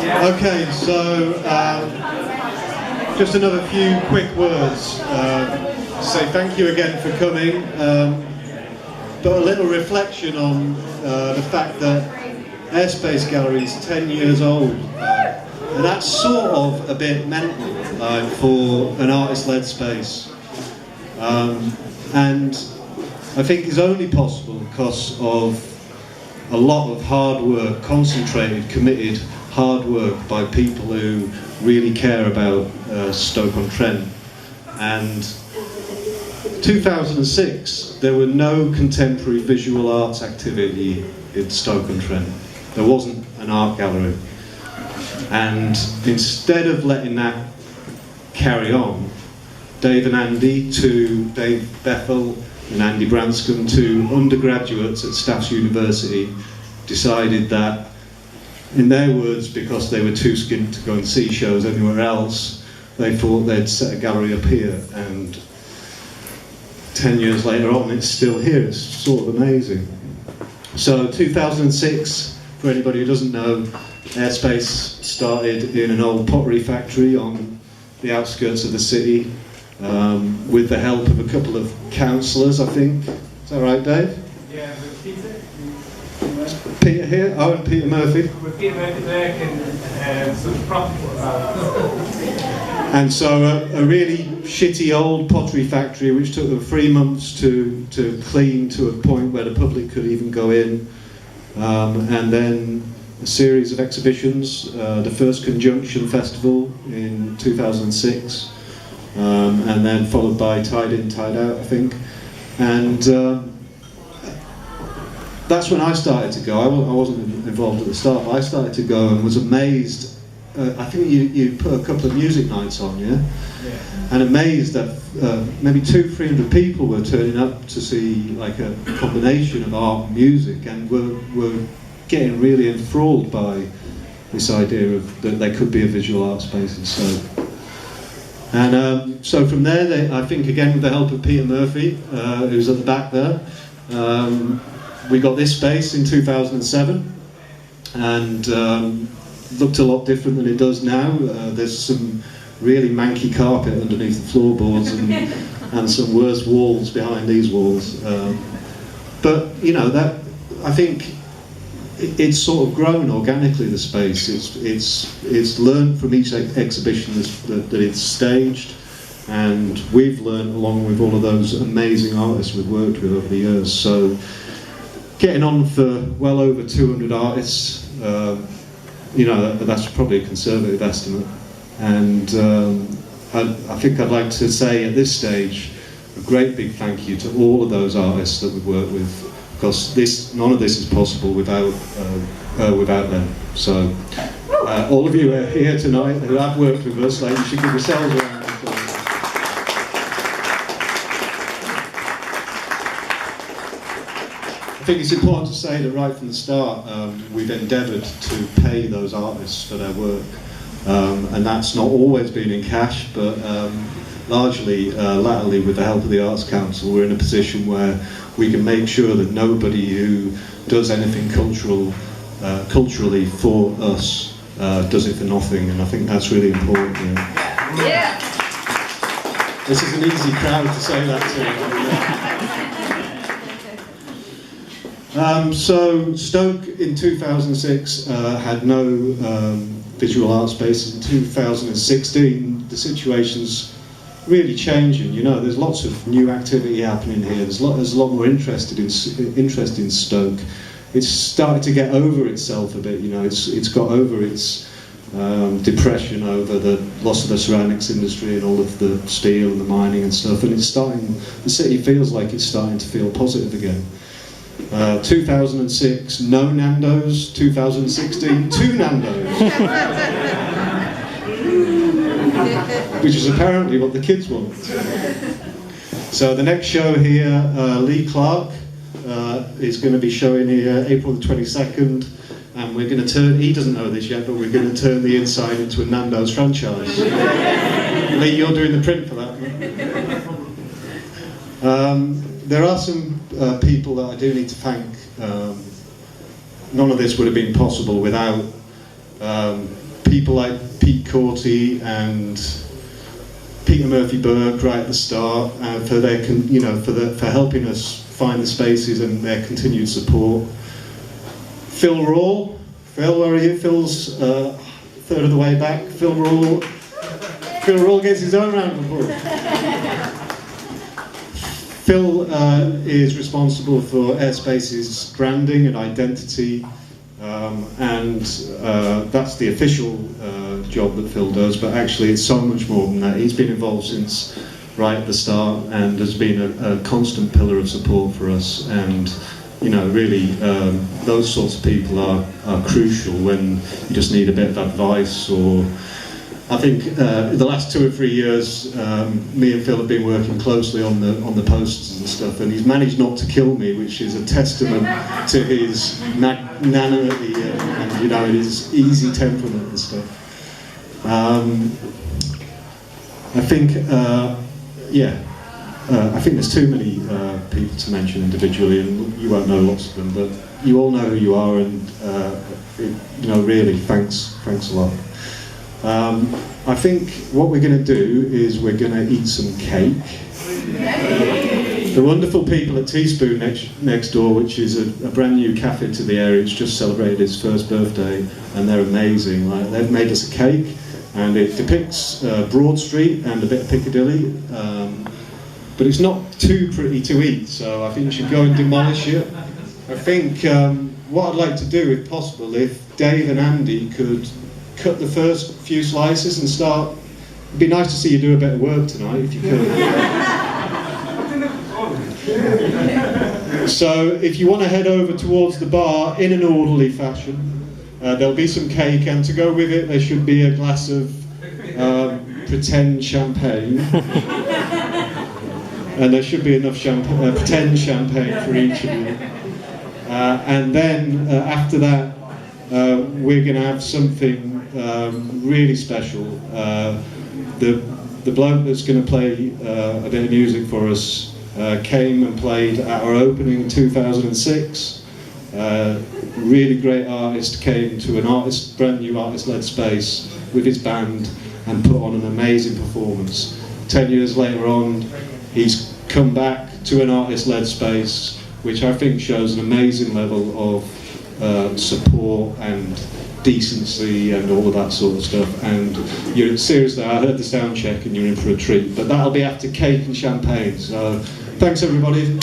Okay, so just another few quick words. Say thank you again for coming, but a little reflection on the fact that AirSpace Gallery is 10 years old, and that's sort of a bit mental for an artist-led space. And I think it's only possible because of a lot of hard work, concentrated, committed hard work by people who really care about Stoke-on-Trent. And 2006, there were no contemporary visual arts activity in Stoke-on-Trent. There wasn't an art gallery. And instead of letting that carry on, Dave Bethel and Andy Branscombe, two undergraduates at Staff's University, decided that, in their words, because they were too skint to go and see shows anywhere else, they thought they'd set a gallery up here, and 10 years later on it's still here. It's sort of amazing. So 2006, for anybody who doesn't know, AirSpace started in an old pottery factory on the outskirts of the city, with the help of a couple of councillors, I think. Is that right, Dave? Yeah, with Peter. Peter here? Oh, and Peter Murphy. With Peter Murphy there, and some profit about. And so a really shitty old pottery factory, which took them 3 months to clean to a point where the public could even go in. And then a series of exhibitions, the first Conjunction Festival in 2006. And then followed by Tide In, Tide Out, I think. And that's when I started to go. I wasn't involved at the start, but I started to go and was amazed. I think you put a couple of music nights on, yeah? And amazed that maybe 200-300 people were turning up to see like a combination of art and music, and were getting really enthralled by this idea of that there could be a visual art space in Stoke. And so from there, I think again with the help of Peter Murphy, who's at the back there, we got this space in 2007, and looked a lot different than it does now. There's some really manky carpet underneath the floorboards and some worse walls behind these walls. But you know, that I think it's sort of grown organically, the space. It's learned from each exhibition that it's staged, and we've learned along with all of those amazing artists we've worked with over the years. So getting on for well over 200 artists, you know, that's probably a conservative estimate. And I think I'd like to say at this stage a great big thank you to all of those artists that we've worked with, because none of this is possible without them. So all of you who are here tonight who have worked with us, like, you should give yourselves a round of applause. I think it's important to say that right from the start, we've endeavoured to pay those artists for their work, and that's not always been in cash, but largely, latterly, with the help of the Arts Council, we're in a position where we can make sure that nobody who does anything culturally for us does it for nothing, and I think that's really important. Yeah. This is an easy crowd to say that to. So Stoke in 2006 had no visual art spaces. In 2016, the situation's really changing. You know, there's lots of new activity happening here. There's a lot more interest in Stoke. It's started to get over itself a bit. You know, it's got over its depression over the loss of the ceramics industry and all of the steel and the mining and stuff. And the city feels like it's starting to feel positive again. 2006, no Nando's. 2016, 2 Nando's. Which is apparently what the kids want. So the next show here, Lee Clark is going to be showing here April the 22nd, and we're going to turn, he doesn't know this yet, but we're going to turn the inside into a Nando's franchise. Lee, you're doing the print for that one. There are some people that I do need to thank. None of this would have been possible without people like Pete Corty and Peter Murphy-Burke right at the start for their, for helping us find the spaces and their continued support. Phil Rawle. Phil, where are you? Phil's third of the way back. Phil Rawle gets his own round of applause. Phil is responsible for AirSpace's branding and identity, and that's the official job that Phil does, but actually it's so much more than that. He's been involved since right at the start and has been a constant pillar of support for us, and really those sorts of people are crucial when you just need a bit of advice. Or I think the last 2 or 3 years me and Phil have been working closely on the posters and stuff, and he's managed not to kill me, which is a testament to his magnanimity and his easy temperament and stuff. I think I think there's too many people to mention individually, and you won't know lots of them, but you all know who you are, and really thanks a lot. I think what we're going to do is we're going to eat some cake. The wonderful people at Teaspoon next door, which is a brand new cafe to the area, it's just celebrated its first birthday, and they're amazing. They've made us a cake, and it depicts Broad Street and a bit of Piccadilly, but it's not too pretty to eat, so I think you should go and demolish it. I think what I'd like to do, if possible, if Dave and Andy could cut the first few slices and start. It'd be nice to see you do a bit of work tonight, if you could. So if you want to head over towards the bar in an orderly fashion, there'll be some cake, and to go with it there should be a glass of pretend champagne. And there should be enough pretend champagne for each of you. And then after that, we're going to have something really special. The bloke that's going to play a bit of music for us came and played at our opening in 2006. Really great artist, came to a brand new artist-led space with his band and put on an amazing performance. 10 years later on, he's come back to an artist-led space, which I think shows an amazing level of support and decency and all of that sort of stuff. And seriously, I heard the sound check and you're in for a treat. But that'll be after cake and champagne. So thanks everybody.